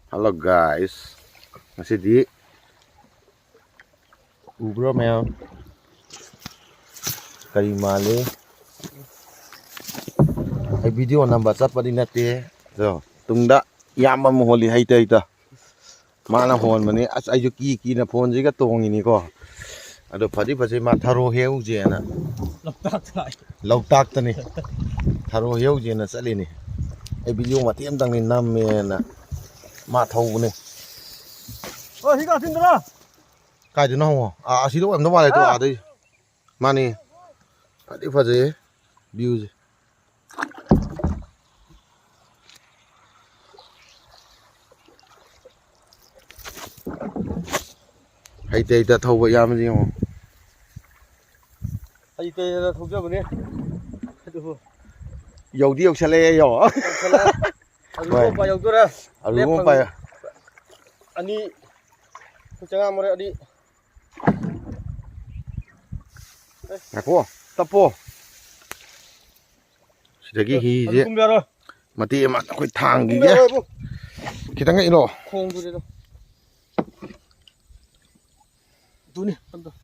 Hello guys, masih ubro mel kari male ai video number chat pa din nate so tungda yamma mo holi haita ita mana hon mane as ai jo ki na phone ji ga tong ni ko ado phadi phase ma tharo heu je na loktak tani tharo heu je na chali ni ai video ma tiam dang ni nam me na ma thau ne 어 희가 든들아 kai de no a si lo em no ma le to a dai mani phadi phase view je hay tê ta thâu vậy am gì không? 아이 때 통잡으네 아이고 Dầu đi xe le nhỏ. 아이고 빠 여기라 Đúng không phải? 아니 장아 뭐래 어디 À cô, tập po. Chỉ cái gì chứ? Mà tiệm mà cái thang gì chứ? Kita nggak ilo. 콩 두리도 두니 한다